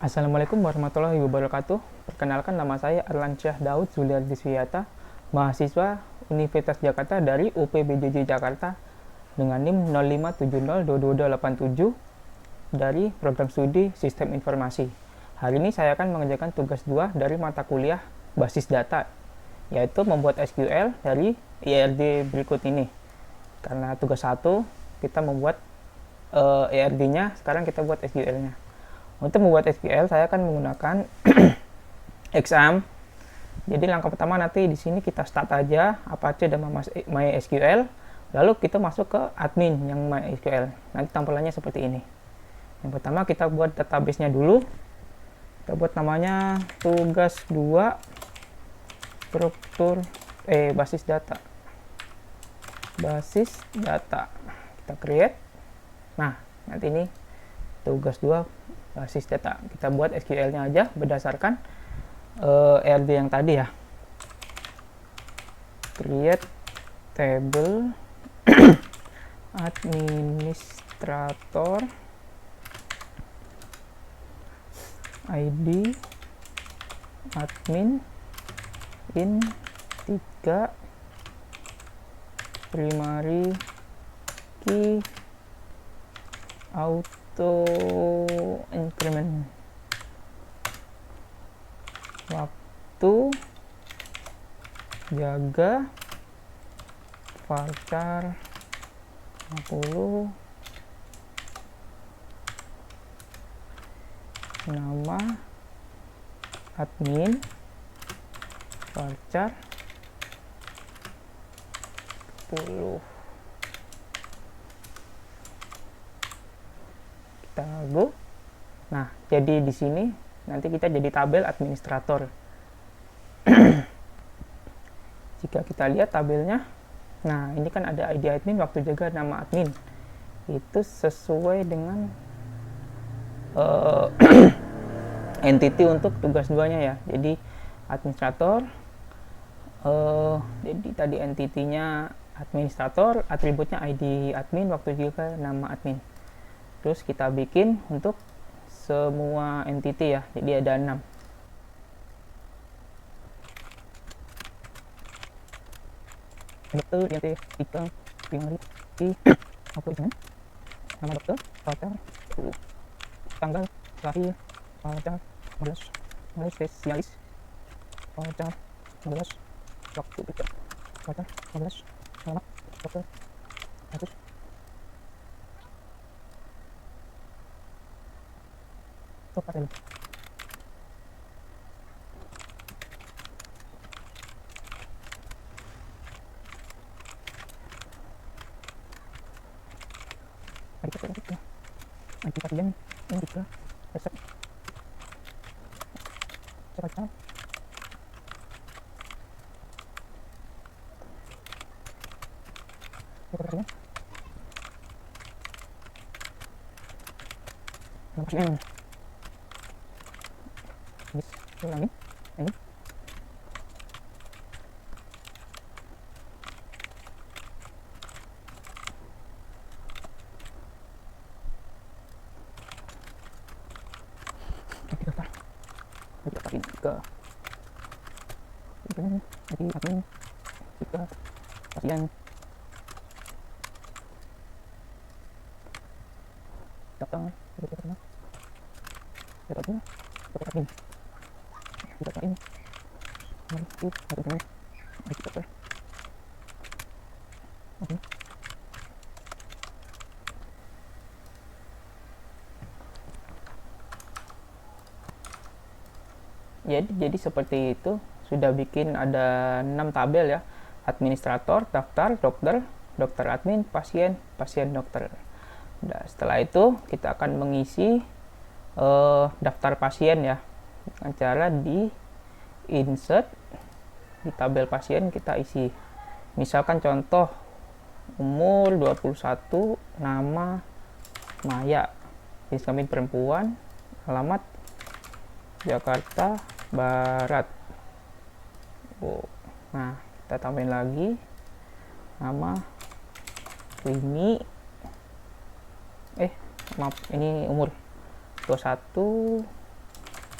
Assalamualaikum warahmatullahi wabarakatuh. Perkenalkan, nama saya Arlansyah Daud Zuliardi Swiyata, mahasiswa Universitas Jakarta dari UPBJJ Jakarta dengan NIM 05702287 dari program studi Sistem Informasi. Hari ini saya akan mengerjakan tugas 2 dari mata kuliah Basis Data, yaitu membuat SQL dari IRD berikut ini. Karena tugas 1 kita membuat IRD-nya, sekarang kita buat SQL-nya. Untuk membuat SQL, saya akan menggunakan exam. Jadi langkah pertama nanti di sini kita start aja Apache dan MySQL, lalu kita masuk ke admin yang MySQL. Nanti tampilannya seperti ini. Yang pertama kita buat database-nya dulu. Kita buat namanya tugas 2 struktur basis data. Basis data. Kita create. Nah, nanti ini tugas 2 basis data. Kita buat SQL-nya aja berdasarkan RD yang tadi ya. Create table administrator ID admin in 3 primary key auto increment waktu jaga varchar 50 nama admin varchar 10. Kita go. Nah, jadi di sini nanti kita jadi tabel administrator. Jika kita lihat tabelnya, nah ini kan ada ID admin, waktu jaga, nama admin. Itu sesuai dengan entity untuk tugas 2-nya ya. Jadi administrator, jadi tadi entity-nya administrator, atributnya ID admin, waktu jaga, nama admin. Terus kita bikin untuk semua entity ya, jadi ada 6. Dokter, identitas, tiga, primary, upload, nama dokter, varchar, 10. Tanggal lahir, varchar, 15. Mulai spesialis, varchar, 15. Waktu kerja, varchar, 15. Nama dokter, 100. Total. Nanti pasien yang juga resep cepat pasien nama pasien habis ulangi ini daftar ini ke ini admin jika pasien daftar dapatnya dapat admin dapat ini nanti admin dokter oke. Jadi seperti itu, sudah bikin ada 6 tabel ya. Administrator, daftar, dokter, dokter admin, pasien, pasien dokter. Nah, setelah itu kita akan mengisi daftar pasien ya. Dengan cara di insert di tabel pasien kita isi. Misalkan contoh umur 21, nama Maya, jenis kelamin perempuan, alamat Jakarta Barat. Nah, kita tambahin lagi nama Rini. Maaf, ini umur 21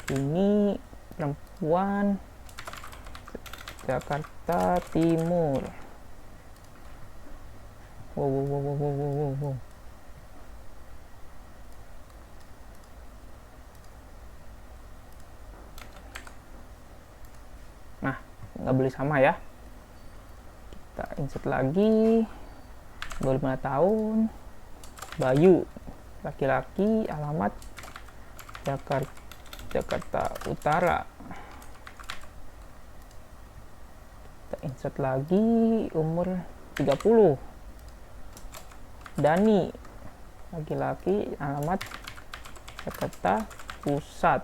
Ini perempuan Jakarta Timur. Wow. Nah, nggak boleh sama ya. Kita insert lagi. 25 tahun. Bayu, laki-laki, alamat Jakarta Utara. Kita insert lagi, umur 30. Dani, laki-laki, alamat Jakarta Pusat.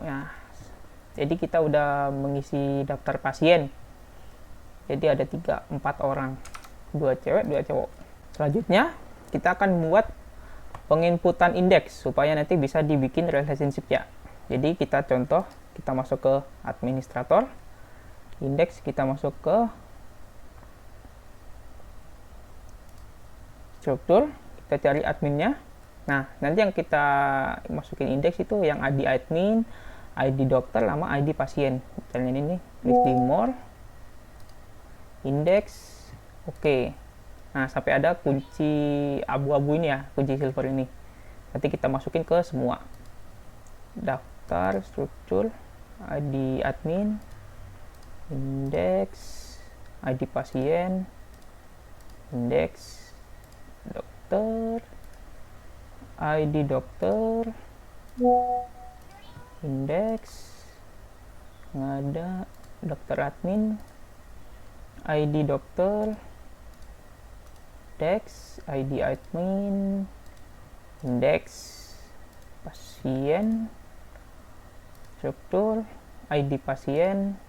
Ya. Jadi kita udah mengisi daftar pasien. Jadi ada 4 orang, 2 cewek, 2 cowok. Selanjutnya kita akan membuat penginputan indeks supaya nanti bisa dibikin relationship ya. Jadi kita contoh, kita masuk ke administrator, indeks kita masuk ke struktur, kita cari adminnya. Nah, nanti yang kita masukin indeks itu yang ID admin, ID dokter, sama ID pasien. Misalnya ini, klik di more, indeks, oke. Nah, sampai ada kunci abu-abu ini ya, kunci silver ini. Nanti kita masukin ke semua. Daftar, struktur, ID admin, indeks, ID pasien, indeks, dokter, ID dokter, indeks, nggak ada, dokter admin, ID dokter, indeks, ID admin, indeks, pasien, struktur, ID pasien,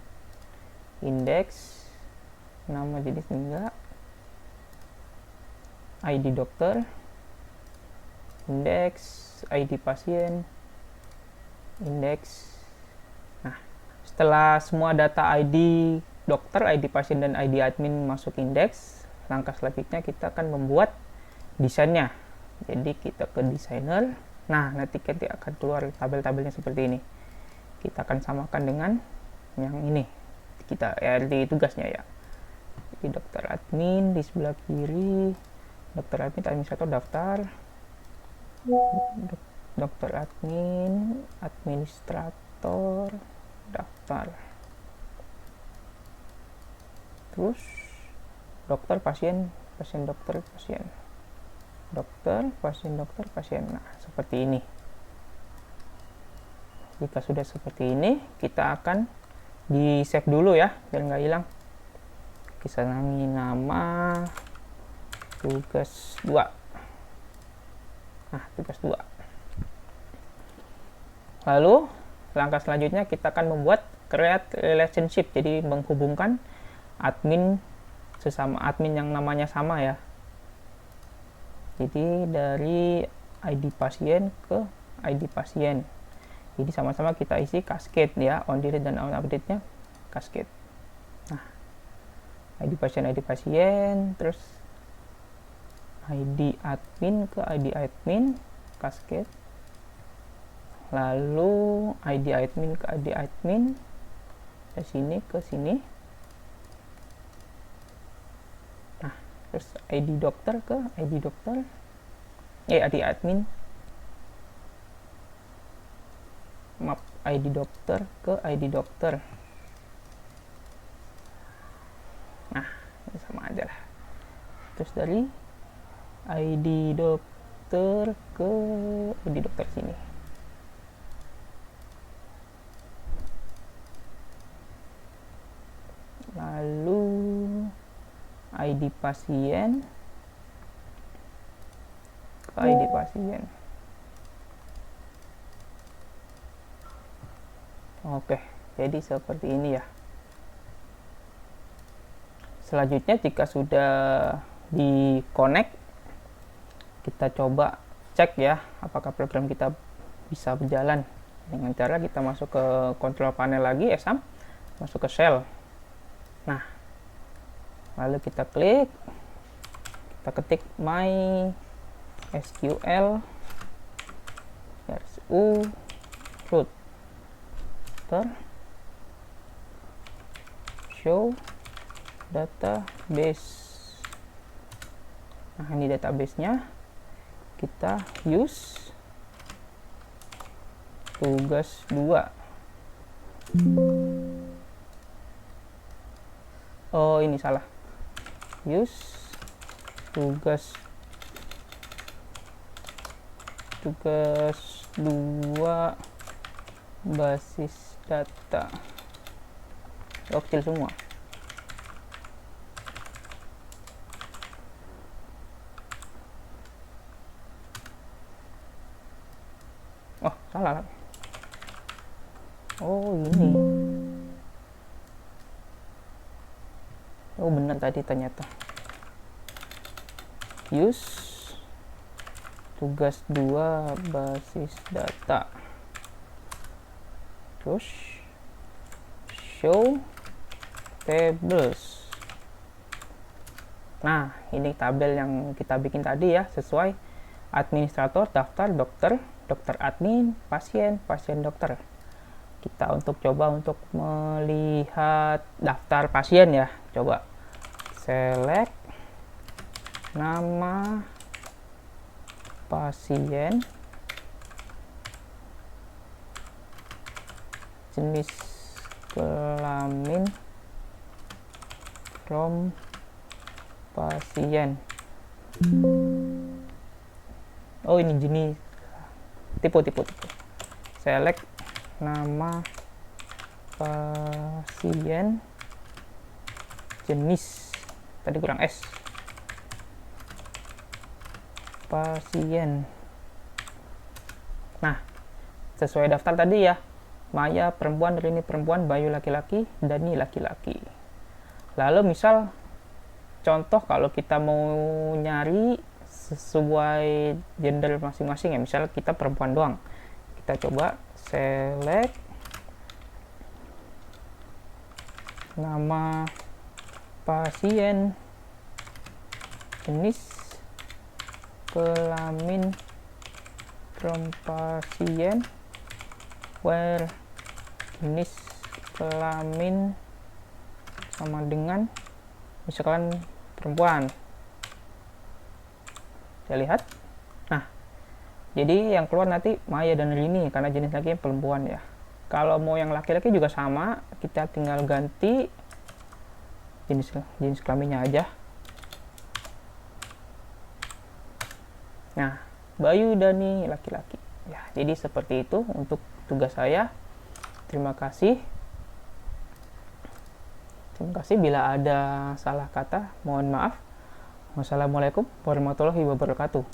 indeks, nama jenis enggak, ID dokter, indeks, ID pasien, indeks. Nah, setelah semua data ID dokter, ID pasien, dan ID admin masuk indeks, langkah selanjutnya kita akan membuat desainnya. Jadi kita ke desainer. Nah, nanti kita akan keluar tabel-tabelnya seperti ini. Kita akan samakan dengan yang ini. Kita di tugasnya ya. Jadi dokter admin di sebelah kiri, dokter admin administrator daftar, dokter admin administrator daftar, terus dokter pasien, pasien dokter pasien, dokter pasien dokter pasien. Nah, seperti ini. Jika sudah seperti ini, kita akan di save dulu ya biar nggak hilang. Kita nama tugas 2. Nah, tugas 2. Lalu langkah selanjutnya kita akan membuat create relationship, jadi menghubungkan admin sesama admin yang namanya sama ya. Jadi dari ID pasien ke ID pasien. Jadi sama-sama kita isi cascade ya, on delete dan on update nya cascade. Nah, ID pasien, terus ID admin ke ID admin cascade. Lalu ID admin ke ID admin, ke sini ke sini. Nah, terus ID dokter ke ID dokter, ID admin, map ID dokter ke ID dokter. Nah, ini sama aja lah. Terus dari ID dokter ke ID dokter sini. Lalu ID pasien ke ID pasien. Oke, jadi seperti ini ya. Selanjutnya jika sudah di connect, kita coba cek ya apakah program kita bisa berjalan dengan cara kita masuk ke control panel lagi, ESAM, masuk ke shell. Nah, lalu kita klik, kita ketik my SQL u root show database. Nah, ini database-nya. Kita use tugas 2. Oh, ini salah. Use tugas 2 basis data. Oh, kecil semua. Oh, salah. Oh, ini. Oh, benar tadi ternyata. Use tugas 2 basis data. Terus show tables. Nah, ini tabel yang kita bikin tadi ya, sesuai administrator, daftar, dokter, dokter admin, pasien, pasien dokter. Kita coba untuk melihat daftar pasien ya. Coba select nama pasien, jenis kelamin from pasien. Oh, ini jenis, tipe. Select nama pasien, jenis, tadi kurang S, pasien. Nah, sesuai daftar tadi ya, Maya perempuan, Rini perempuan, Bayu laki-laki, Dani laki-laki. Lalu misal contoh kalau kita mau nyari sesuai gender masing-masing ya, misal kita perempuan doang, kita coba select nama pasien, jenis kelamin from pasien, where jenis kelamin sama dengan misalkan perempuan. Saya lihat. Nah, jadi yang keluar nanti Maya dan Rini karena jenis laki perempuan ya. Kalau mau yang laki-laki juga sama, kita tinggal ganti jenis kelaminnya aja. Nah, Bayu Dani laki-laki. Ya, jadi seperti itu untuk tugas saya. Terima kasih. Bila ada salah kata, mohon maaf. Wassalamualaikum warahmatullahi wabarakatuh.